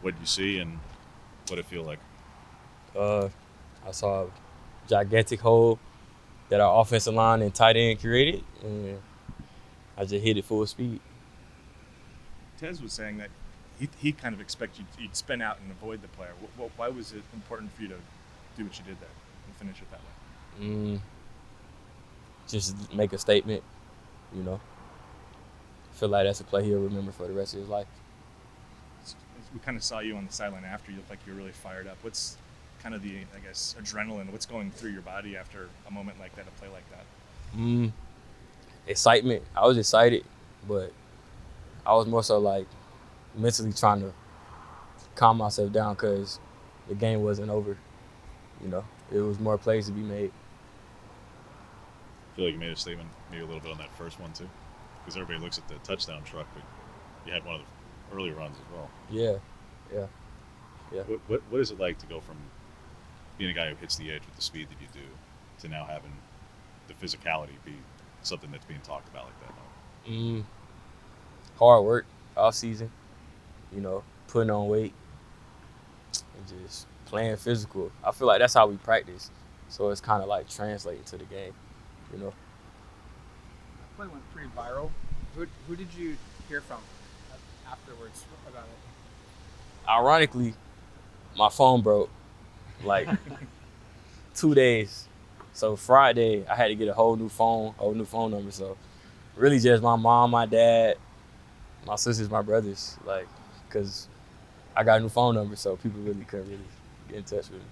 What did you see and what did it feel like? I saw a gigantic hole that our offensive line and tight end created, and I just hit it full speed. Tez was saying that he kind of expected you'd spin out and avoid the player. Why was it important for you to do what you did there and finish it that way? Just make a statement, you know. Feel like that's a play he'll remember for the rest of his life. We kind of saw you on the sideline after. You looked like you were really fired up. What's kind of the, I guess, adrenaline? What's going through your body after a moment like that, a play like that? Excitement. I was excited, but I was more so like mentally trying to calm myself down because the game wasn't over. You know, it was more plays to be made. I feel like you made a statement maybe a little bit on that first one too, because everybody looks at the touchdown truck, but you had one of the early runs as well. Yeah. What is it like to go from being a guy who hits the edge with the speed that you do to now having the physicality be something that's being talked about like that now? Hard work, off season, you know, putting on weight, and just playing physical. I feel like that's how we practice, so it's kind of like translating to the game, you know. That play went pretty viral. Who did you hear from afterwards about it? Ironically, my phone broke like 2 days. So Friday, I had to get a whole new phone number. So really just my mom, my dad, my sisters, my brothers, like, because I got a new phone number, so people really couldn't really get in touch with me.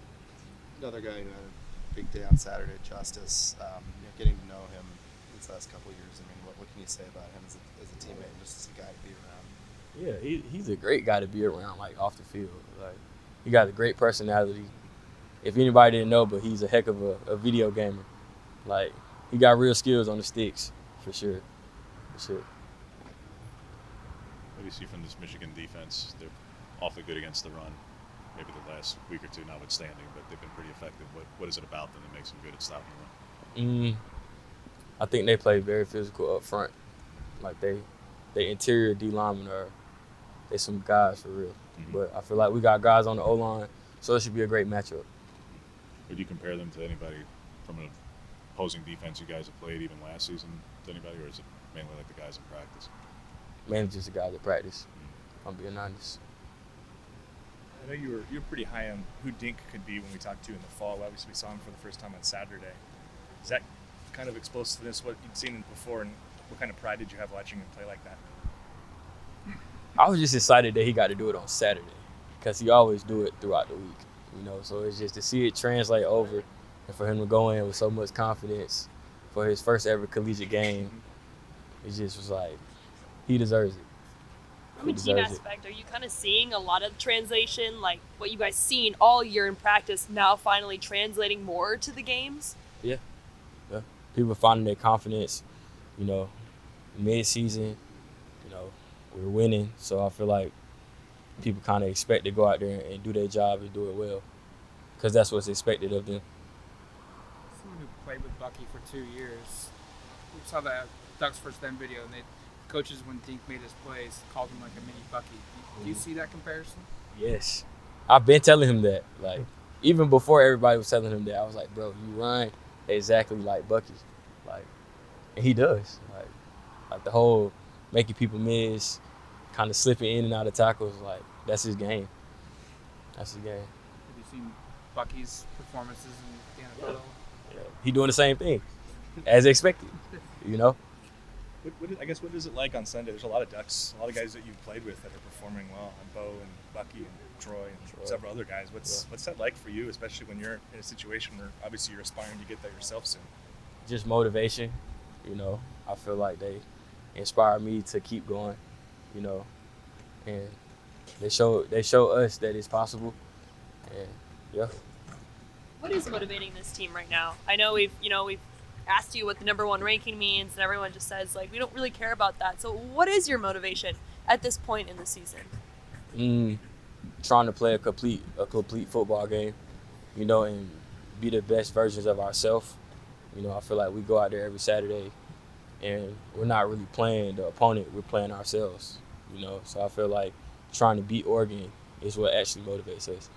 Another guy who had a big day on Saturday, Justice, getting to know him these last couple of years. I mean, what can you say about him as a teammate and just as a guy to be around? Yeah, he's a great guy to be around, like, off the field. Like, he got a great personality. If anybody didn't know, but he's a heck of a video gamer. Like, he got real skills on the sticks, for sure. What do you see from this Michigan defense? They're awfully good against the run. Maybe the last week or two notwithstanding, but they've been pretty effective. What is it about them that makes them good at stopping the run? I think they play very physical up front. Like, they interior D linemen they some guys for real. But I feel like we got guys on the O-line, so it should be a great matchup. Would you compare them to anybody from an opposing defense you guys have played even last season to anybody, or is it mainly like the guys in practice? Mainly just the guys at practice, if I'm being honest. I know you were pretty high on who Dink could be when we talked to you in the fall. Obviously, we saw him for the first time on Saturday. Is that kind of explosiveness what you'd seen before, and what kind of pride did you have watching him play like that? I was just excited that he got to do it on Saturday because he always do it throughout the week, you know. So it's just to see it translate over and for him to go in with so much confidence for his first ever collegiate game, it just was like, he deserves it. From a team aspect, are you kind of seeing a lot of translation, like what you guys seen all year in practice, now finally translating more to the games? Yeah. People finding their confidence, you know, mid-season, you know, we're winning. So I feel like people kind of expect to go out there and do their job and do it well because that's what's expected of them. Someone who played with Bucky for 2 years, we saw that Ducks First Then video, and coaches, when Dink made his plays, called him like a mini Bucky. Do you see that comparison? Yes. I've been telling him that. Like, even before everybody was telling him that, I was like, bro, you run exactly like Bucky. Like, and he does. Like the whole making people miss, kind of slipping in and out of tackles, like, that's his game. That's his game. Have you seen Bucky's performances in the NFL? Yeah. He doing the same thing, as expected, you know? What is it like on Sunday? There's a lot of Ducks, a lot of guys that you've played with that are performing well, and Bo and Bucky and Troy and several other guys. What's that like for you, especially when you're in a situation where obviously you're aspiring to get there yourself soon? Just motivation, you know. I feel like they inspire me to keep going, you know, and they show us that it's possible, and yeah. What is motivating this team right now? I know we've asked you what the number 1 ranking means, and everyone just says, like, we don't really care about that. So what is your motivation at this point in the season? Trying to play a complete football game, you know, and be the best versions of ourselves. You know, I feel like we go out there every Saturday and we're not really playing the opponent, we're playing ourselves, you know. So I feel like trying to beat Oregon is what actually motivates us.